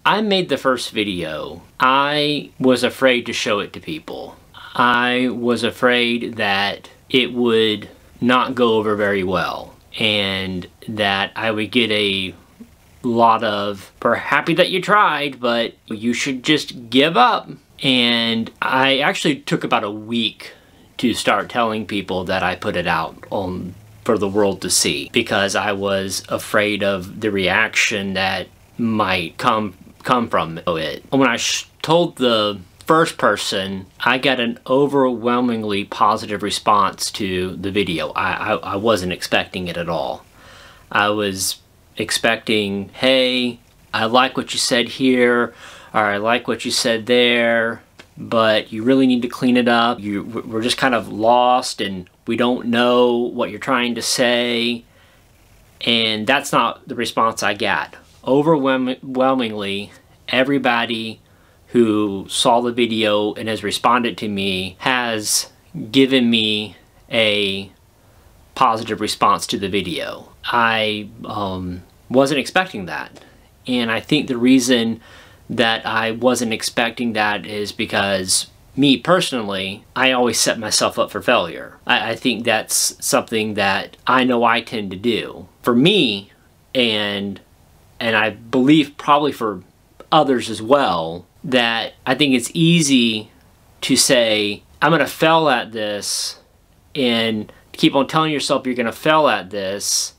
I made the first video, I was afraid to show it to people. I was afraid that it would not go over very well and that I would get a lot of, "We're happy that you tried, but you should just give up." And I actually took about a week to start telling people that I put it out for the world to see, because I was afraid of the reaction that might come from it. When I told the first person, I got an overwhelmingly positive response to the video. I wasn't expecting it at all. I was expecting, "Hey, I like what you said here," or "I like what you said there, but you really need to clean it up. We're just kind of lost and we don't know what you're trying to say." And that's not the response I got. Overwhelmingly, everybody who saw the video and has responded to me has given me a positive response to the video. I wasn't expecting that. And I think the reason that I wasn't expecting that is because me personally, I always set myself up for failure. I think that's something that I know I tend to do. For me, and I believe probably for others as well, that I think it's easy to say, "I'm gonna fail at this," and keep on telling yourself you're gonna fail at this,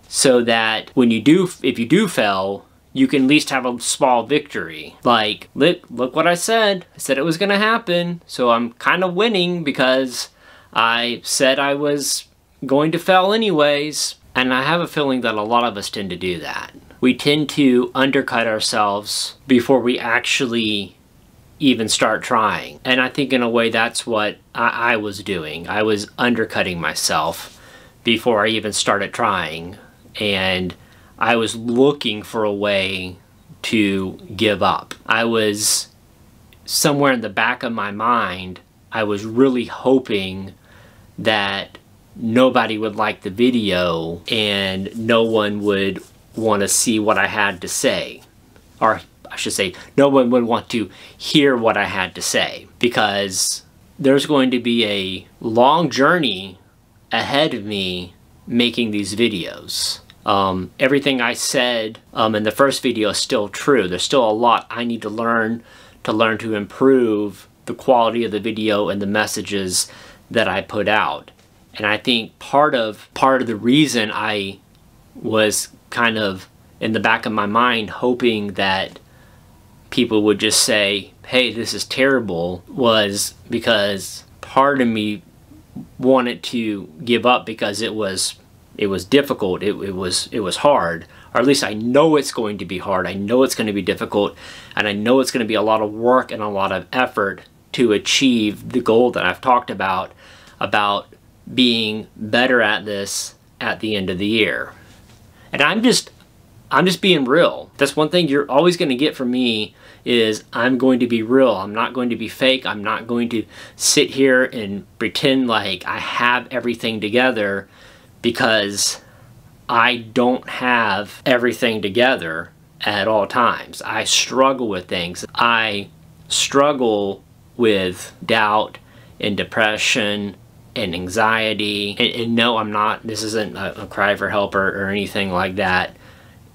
so that when you do, if you do fail, you can at least have a small victory. Like, look what I said. I said it was gonna happen, so I'm kind of winning because I said I was going to fail anyways. And I have a feeling that a lot of us tend to do that. We tend to undercut ourselves before we actually even start trying. And I think in a way that's what I was doing. I was undercutting myself before I even started trying. And I was looking for a way to give up. I was, somewhere in the back of my mind, I was really hoping that nobody would like the video and no one would want to see what I had to say. Or I should say, no one would want to hear what I had to say, because there's going to be a long journey ahead of me making these videos. Everything I said in the first video is still true. There's still a lot I need to learn to improve the quality of the video and the messages that I put out. And I think part of the reason I was kind of in the back of my mind hoping that people would just say, "Hey, this is terrible," was because part of me wanted to give up because it was difficult. It was hard. Or at least I know it's going to be hard. I know it's going to be difficult, and I know it's going to be a lot of work and a lot of effort to achieve the goal that I've talked about being better at this at the end of the year. And I'm just being real. That's one thing you're always going to get from me, is I'm going to be real. I'm not going to be fake. I'm not going to sit here and pretend like I have everything together, because I don't have everything together at all times. I struggle with things. I struggle with doubt and depression and anxiety. And no, I'm not, this isn't a cry for help or anything like that.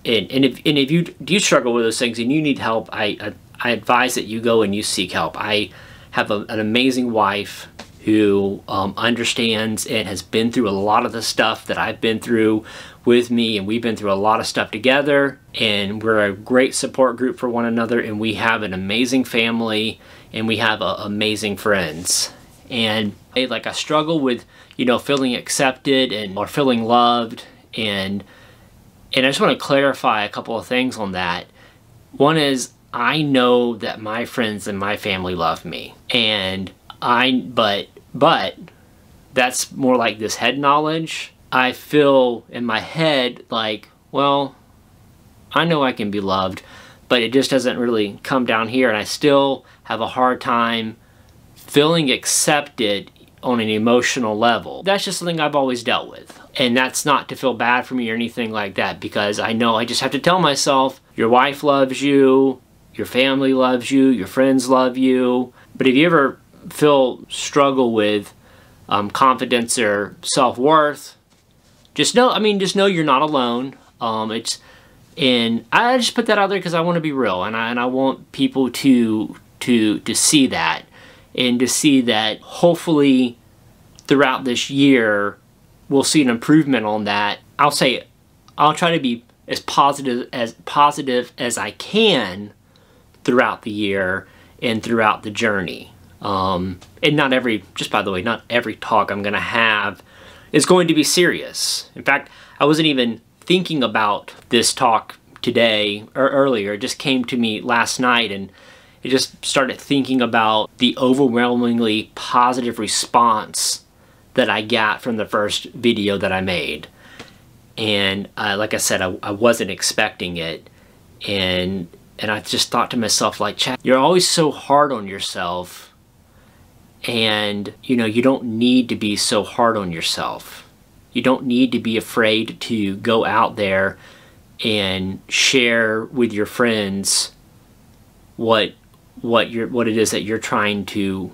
And if you do struggle with those things and you need help, I advise that you go and you seek help. I have an amazing wife who understands and has been through a lot of the stuff that I've been through with me, and we've been through a lot of stuff together, and we're a great support group for one another, and we have an amazing family, and we have amazing friends. And like, I struggle with, you know, feeling accepted or feeling loved, and I just want to clarify a couple of things on that. One is, I know that my friends and my family love me, and but that's more like this head knowledge. I feel in my head like, well, I know I can be loved, but it just doesn't really come down here, and I still have a hard time feeling accepted on an emotional level. That's just something I've always dealt with. And that's not to feel bad for me or anything like that, because I know I just have to tell myself, your wife loves you, your family loves you, your friends love you. But if you ever struggle with confidence or self-worth, just know you're not alone. And I just put that out there because I want to be real, and I want people to see that, and to see that hopefully throughout this year we'll see an improvement on that. I'll try to be as positive as I can throughout the year and throughout the journey. And by the way, not every talk I'm going to have is going to be serious. In fact, I wasn't even thinking about this talk today or earlier. It just came to me last night, and it just started thinking about the overwhelmingly positive response that I got from the first video that I made. And like I said, I wasn't expecting it. And I just thought to myself, like, Chad, you're always so hard on yourself. And, you don't need to be so hard on yourself. You don't need to be afraid to go out there and share with your friends what it is that you're trying to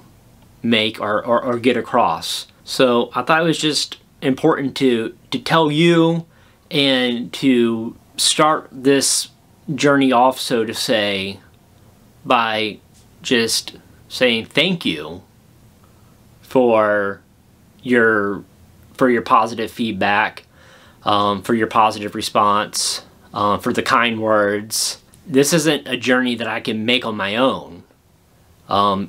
make or get across. So I thought it was just important to tell you, and to start this journey off, so to say, by just saying thank you for your positive feedback, for your positive response, for the kind words. This isn't a journey that I can make on my own.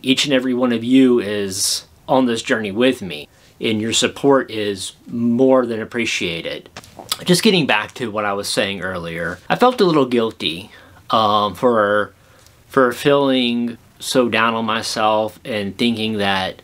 Each and every one of you is on this journey with me, and your support is more than appreciated. Just getting back to what I was saying earlier, I felt a little guilty for feeling so down on myself and thinking that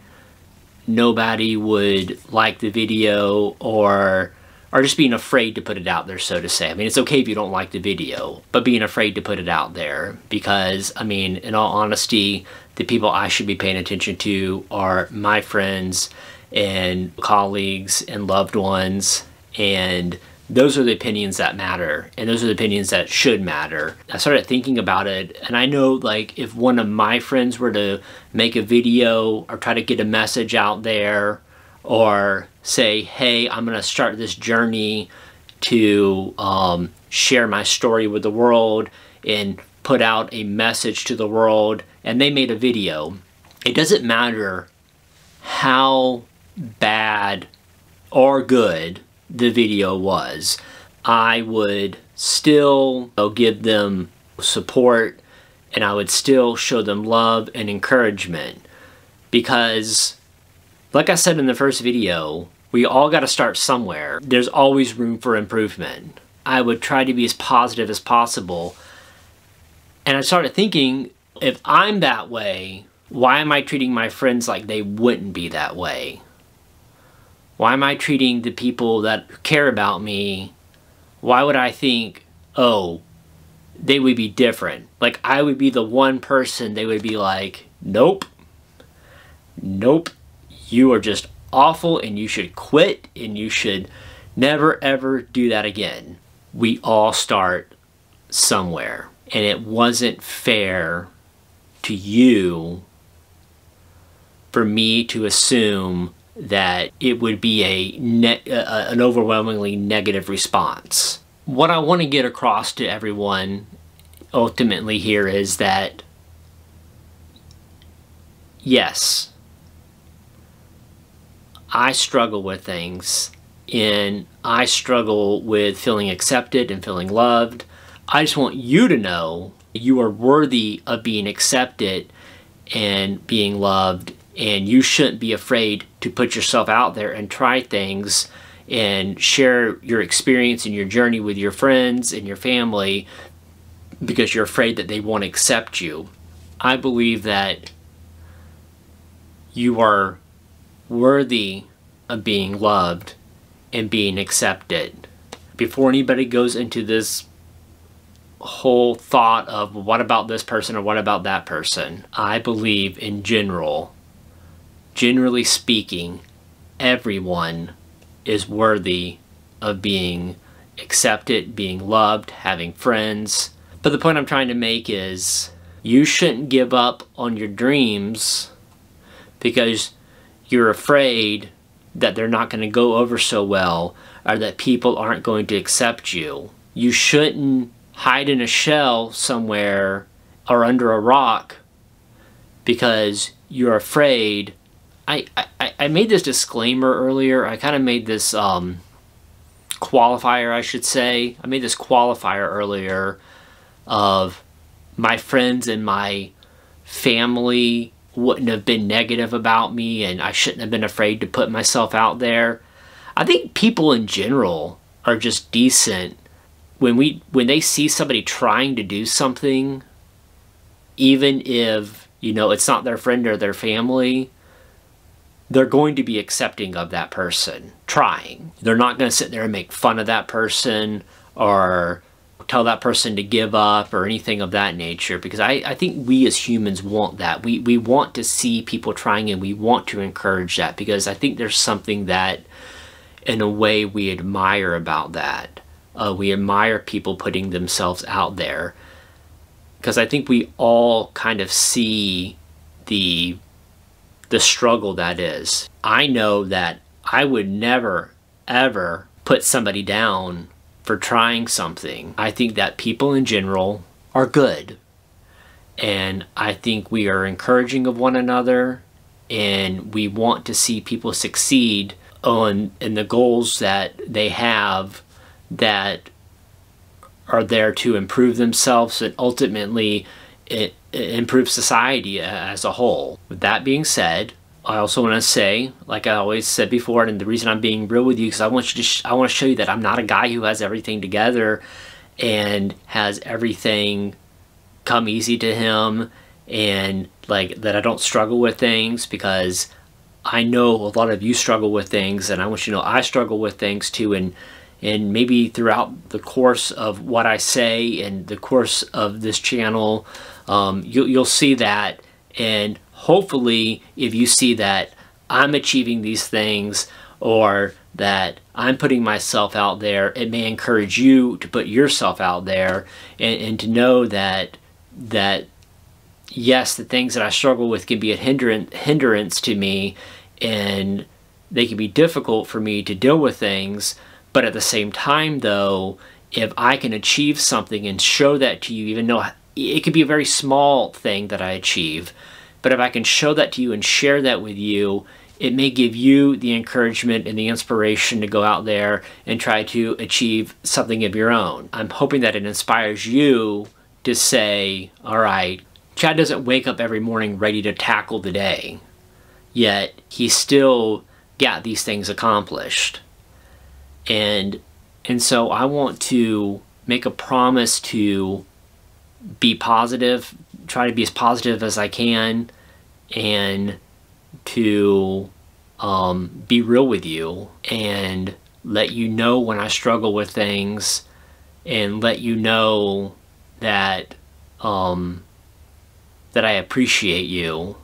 nobody would like the video, or just being afraid to put it out there, so to say. I mean, it's okay if you don't like the video, but being afraid to put it out there, because, I mean, in all honesty, the people I should be paying attention to are my friends and colleagues and loved ones, and those are the opinions that matter, and those are the opinions that should matter. I started thinking about it, and I know, like, if one of my friends were to make a video or try to get a message out there, or say, hey, I'm gonna start this journey to share my story with the world and put out a message to the world, and they made a video, it doesn't matter how bad or good the video was, I would still give them support, and I would still show them love and encouragement, because like I said in the first video, we all got to start somewhere. There's always room for improvement. I would try to be as positive as possible, and I started thinking, if I'm that way, why am I treating my friends like they wouldn't be that way? Why am I treating the people that care about me, why would I think, oh, they would be different? Like, I would be the one person they would be like, nope, nope, you are just awful and you should quit and you should never ever do that again. We all start somewhere, and it wasn't fair to you for me to assume that it would be an overwhelmingly negative response. What I want to get across to everyone ultimately here is that, yes, I struggle with things, and I struggle with feeling accepted and feeling loved. I just want you to know you are worthy of being accepted and being loved, and you shouldn't be afraid to put yourself out there and try things and share your experience and your journey with your friends and your family, because you're afraid that they won't accept you. I believe that you are worthy of being loved and being accepted. Before anybody goes into this whole thought of what about this person or what about that person, I believe in generally speaking, everyone is worthy of being accepted, being loved, having friends. But the point I'm trying to make is you shouldn't give up on your dreams because you're afraid that they're not going to go over so well or that people aren't going to accept you. You shouldn't hide in a shell somewhere or under a rock because you're afraid. I made this disclaimer earlier. I kind of made this qualifier, I should say. I made this qualifier earlier of my friends and my family wouldn't have been negative about me and I shouldn't have been afraid to put myself out there. I think people in general are just decent. When they see somebody trying to do something, even if, you know, it's not their friend or their family, they're going to be accepting of that person trying. They're not going to sit there and make fun of that person or tell that person to give up or anything of that nature, because I think we as humans want that. We want to see people trying and we want to encourage that, because I think there's something that in a way we admire about that. We admire people putting themselves out there, because I think we all kind of see the struggle that is. I know that I would never, ever put somebody down for trying something. I think that people in general are good. And I think we are encouraging of one another, and we want to see people succeed in the goals that they have that are there to improve themselves and ultimately improve society as a whole. With that being said, I also want to say, like I always said before, and the reason I'm being real with you, because I want to show you that I'm not a guy who has everything together and has everything come easy to him, and like that I don't struggle with things, because I know a lot of you struggle with things, and I want you to know I struggle with things too, and maybe throughout the course of what I say and the course of this channel, you'll see that, and hopefully if you see that I'm achieving these things or that I'm putting myself out there, it may encourage you to put yourself out there and to know that yes, the things that I struggle with can be a hindrance to me, and they can be difficult for me to deal with things. But at the same time, though, if I can achieve something and show that to you, even though it could be a very small thing that I achieve, but if I can show that to you and share that with you, it may give you the encouragement and the inspiration to go out there and try to achieve something of your own. I'm hoping that it inspires you to say, all right, Chad doesn't wake up every morning ready to tackle the day, yet he still got these things accomplished. And so I want to make a promise to be positive, try to be as positive as I can, and to be real with you and let you know when I struggle with things, and let you know that that I appreciate you,